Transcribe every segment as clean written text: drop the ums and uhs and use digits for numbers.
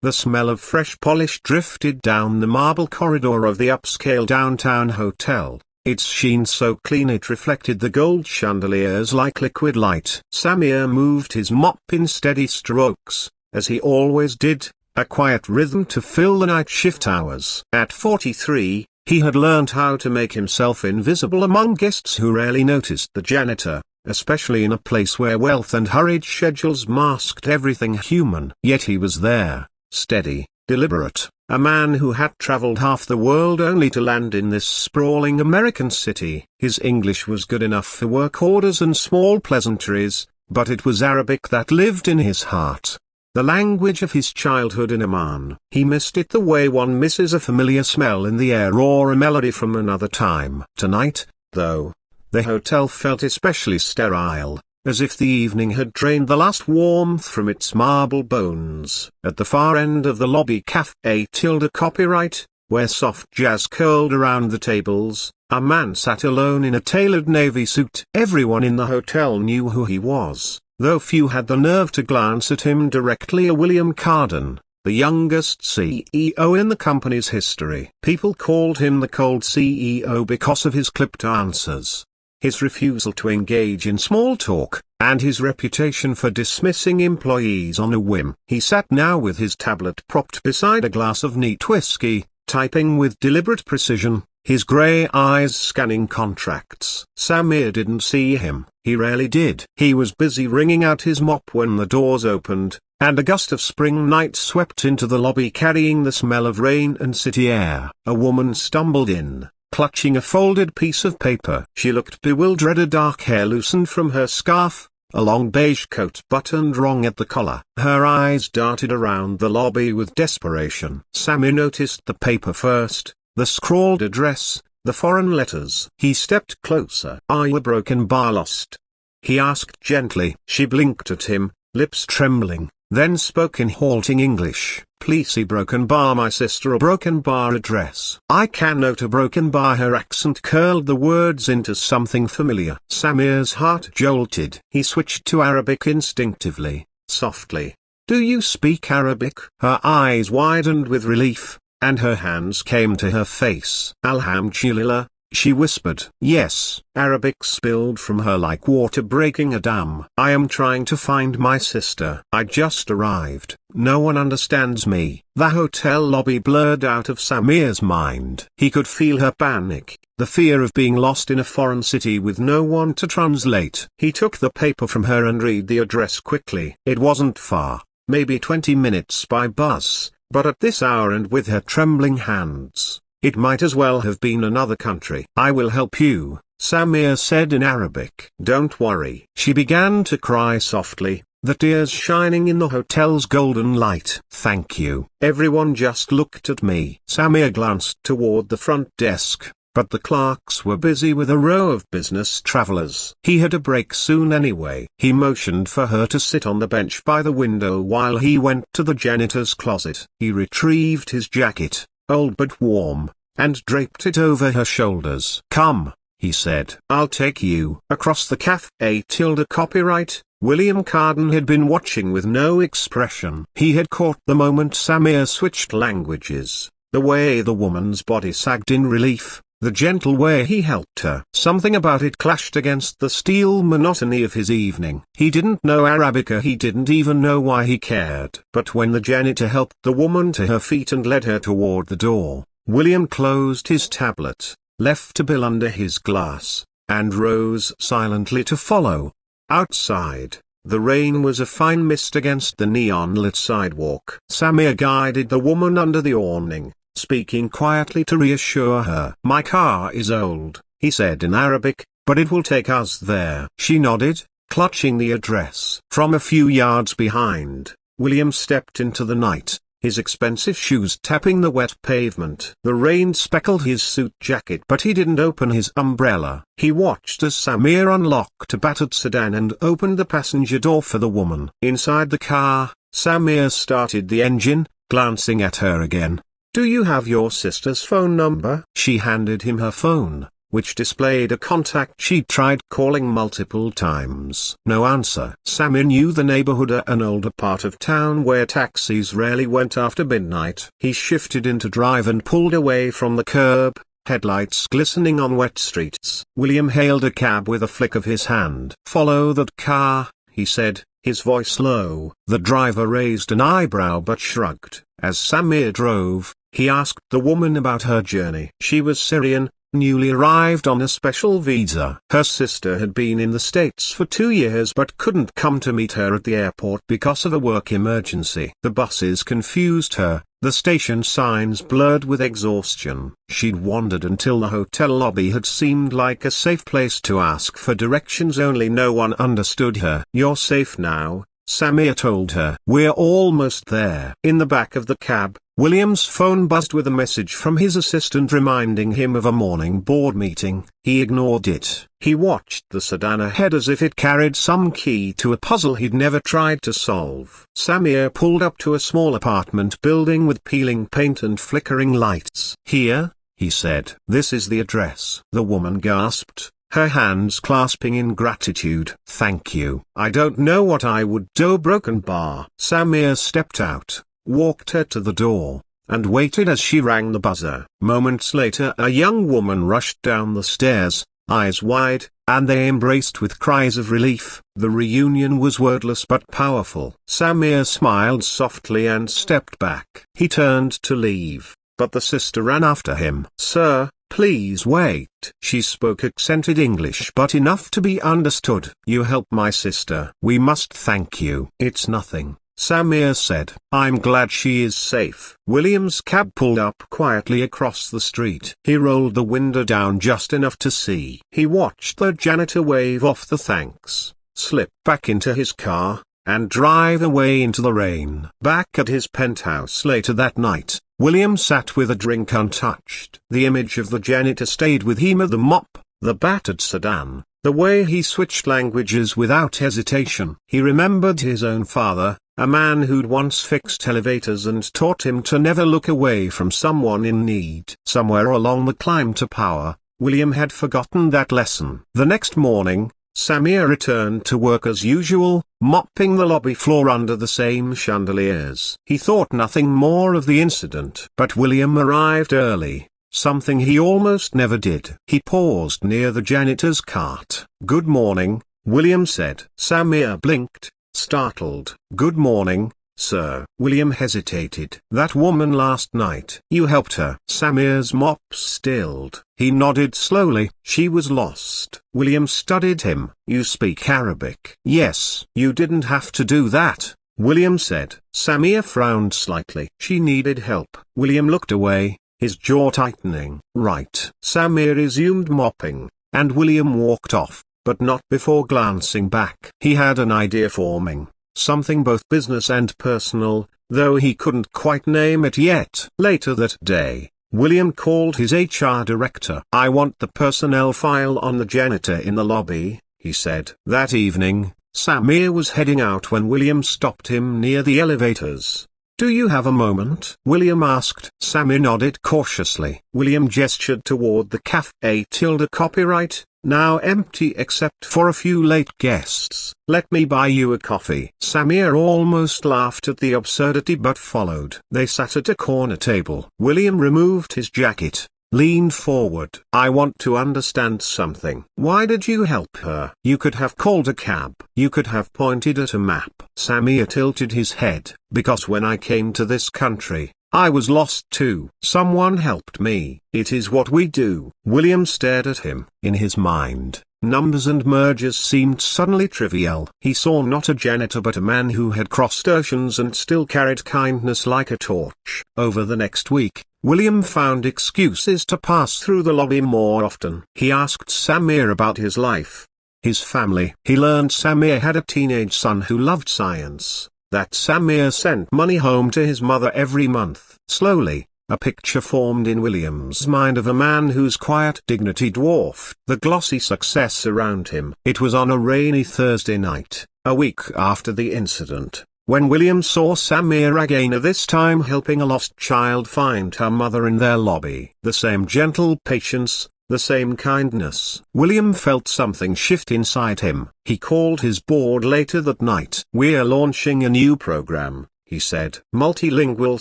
The smell of fresh polish drifted down the marble corridor of the upscale downtown hotel, its sheen so clean it reflected the gold chandeliers like liquid light. Samir moved his mop in steady strokes, as he always did, a quiet rhythm to fill the night shift hours. At 43, he had learned how to make himself invisible among guests who rarely noticed the janitor, especially in a place where wealth and hurried schedules masked everything human. Yet he was there, steady, deliberate, a man who had traveled half the world only to land in this sprawling American city. His English was good enough for work orders and small pleasantries, but it was Arabic that lived in his heart. The language of his childhood in Oman. He missed it the way one misses a familiar smell in the air or a melody from another time. Tonight, though, the hotel felt especially sterile, as if the evening had drained the last warmth from its marble bones. At the far end of the lobby cafe copyright, where soft jazz curled around the tables, a man sat alone in a tailored navy suit. Everyone in the hotel knew who he was, though few had the nerve to glance at him directly. William Carden, the youngest CEO in the company's history. People called him the cold CEO because of his clipped answers, his refusal to engage in small talk, and his reputation for dismissing employees on a whim. He sat now with his tablet propped beside a glass of neat whiskey, typing with deliberate precision, his grey eyes scanning contracts. Samir didn't see him. He rarely did. He was busy wringing out his mop when the doors opened, and a gust of spring night swept into the lobby carrying the smell of rain and city air. A woman stumbled in, clutching a folded piece of paper. She looked bewildered, her dark hair loosened from her scarf, a long beige coat buttoned wrong at the collar. Her eyes darted around the lobby with desperation. Samir noticed the paper first, the scrawled address, the foreign letters. He stepped closer. "Are you a broken bar lost?" he asked gently. She blinked at him, lips trembling, then spoke in halting English. "Please see broken bar my sister, a broken bar address." "I can note a broken bar." Her accent curled the words into something familiar. Samir's heart jolted. He switched to Arabic instinctively, softly. "Do you speak Arabic?" Her eyes widened with relief, and her hands came to her face. "Alhamdulillah," she whispered. "Yes." Arabic spilled from her like water breaking a dam. "I am trying to find my sister. I just arrived. No one understands me." The hotel lobby blurred out of Samir's mind. He could feel her panic, the fear of being lost in a foreign city with no one to translate. He took the paper from her and read the address quickly. It wasn't far, maybe 20 minutes by bus, but at this hour and with her trembling hands, it might as well have been another country. "I will help you," Samir said in Arabic. "Don't worry." She began to cry softly, the tears shining in the hotel's golden light. "Thank you." Everyone just looked at me. Samir glanced toward the front desk, but the clerks were busy with a row of business travelers. He had a break soon anyway. He motioned for her to sit on the bench by the window while he went to the janitor's closet. He retrieved his jacket, old but warm, and draped it over her shoulders. "Come," he said. "I'll take you." Across the cafe copyright, William Carden had been watching with no expression. He had caught the moment Samir switched languages, the way the woman's body sagged in relief, the gentle way he helped her. Something about it clashed against the steel monotony of his evening. He didn't know Arabic, or he didn't even know why he cared. But when the janitor helped the woman to her feet and led her toward the door, William closed his tablet, left a bill under his glass, and rose silently to follow. Outside, the rain was a fine mist against the neon-lit sidewalk. Samir guided the woman under the awning, speaking quietly to reassure her. "My car is old," he said in Arabic, "but it will take us there." She nodded, clutching the address. From a few yards behind, William stepped into the night, his expensive shoes tapping the wet pavement. The rain speckled his suit jacket, but he didn't open his umbrella. He watched as Samir unlocked a battered sedan and opened the passenger door for the woman. Inside the car, Samir started the engine, glancing at her again. "Do you have your sister's phone number?" She handed him her phone. which displayed a contact she'd tried calling multiple times. No answer. Samir knew the neighborhood, an older part of town where taxis rarely went after midnight. He shifted into drive and pulled away from the curb, headlights glistening on wet streets. William hailed a cab with a flick of his hand. "Follow that car," he said, his voice low. The driver raised an eyebrow but shrugged. As Samir drove, he asked the woman about her journey. She was Syrian, newly arrived on a special visa. Her sister had been in the States for 2 years but couldn't come to meet her at the airport because of a work emergency. The buses confused her, the station signs blurred with exhaustion. She'd wandered until the hotel lobby had seemed like a safe place to ask for directions, only no one understood her. "You're safe now," Samir told her. "We're almost there." In the back of the cab, William's phone buzzed with a message from his assistant reminding him of a morning board meeting. He ignored it. He watched the sedan ahead as if it carried some key to a puzzle he'd never tried to solve. Samir pulled up to a small apartment building with peeling paint and flickering lights. "Here," he said. "This is the address." The woman gasped, her hands clasping in gratitude. "Thank you. I don't know what I would do." Broken bar. Samir stepped out, walked her to the door, and waited as she rang the buzzer. Moments later a young woman rushed down the stairs, eyes wide, and they embraced with cries of relief. The reunion was wordless but powerful. Samir smiled softly and stepped back. He turned to leave, but the sister ran after him. "Sir, please wait." She spoke accented English but enough to be understood. "You helped my sister. We must thank you." "It's nothing," Samir said. "I'm glad she is safe." William's cab pulled up quietly across the street. He rolled the window down just enough to see. He watched the janitor wave off the thanks, slip back into his car, and drive away into the rain. Back at his penthouse later that night, William sat with a drink untouched. The image of the janitor stayed with him: the mop, the battered sedan, the way he switched languages without hesitation. He remembered his own father, a man who'd once fixed elevators and taught him to never look away from someone in need. Somewhere along the climb to power, William had forgotten that lesson. The next morning, Samir returned to work as usual, mopping the lobby floor under the same chandeliers. He thought nothing more of the incident. But William arrived early, something he almost never did. He paused near the janitor's cart. "Good morning," William said. Samir blinked, startled. "Good morning, sir." William hesitated. "That woman last night. You helped her." Samir's mop stilled. He nodded slowly. "She was lost." William studied him. "You speak Arabic?" "Yes." "You didn't have to do that," William said. Samir frowned slightly. "She needed help." William looked away, his jaw tightening. "Right." Samir resumed mopping, and William walked off, but not before glancing back. He had an idea forming, something both business and personal, though he couldn't quite name it yet. Later that day, William called his HR director. "I want the personnel file on the janitor in the lobby," he said. That evening, Samir was heading out when William stopped him near the elevators. "Do you have a moment?" William asked. Samir nodded cautiously. William gestured toward the cafe. Copyright, now empty except for a few late guests. "Let me buy you a coffee." Samir almost laughed at the absurdity but followed. They sat at a corner table. William removed his jacket, leaned forward. "I want to understand something. Why did you help her? You could have called a cab. You could have pointed at a map." Samir tilted his head. "Because when I came to this country, I was lost too. Someone helped me. It is what we do." William stared at him. In his mind, numbers and mergers seemed suddenly trivial. He saw not a janitor but a man who had crossed oceans and still carried kindness like a torch. Over the next week, William found excuses to pass through the lobby more often. He asked Samir about his life, his family. He learned Samir had a teenage son who loved science, that Samir sent money home to his mother every month. Slowly, a picture formed in William's mind of a man whose quiet dignity dwarfed the glossy success around him. It was on a rainy Thursday night, a week after the incident, when William saw Samir again, this time helping a lost child find her mother in their lobby. The same gentle patience, the same kindness. William felt something shift inside him. He called his board later that night. "We're launching a new program," he said. "Multilingual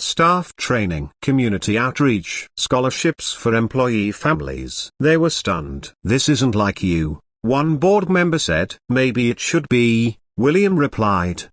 staff training, community outreach, scholarships for employee families." They were stunned. "This isn't like you," one board member said. "Maybe it should be," William replied.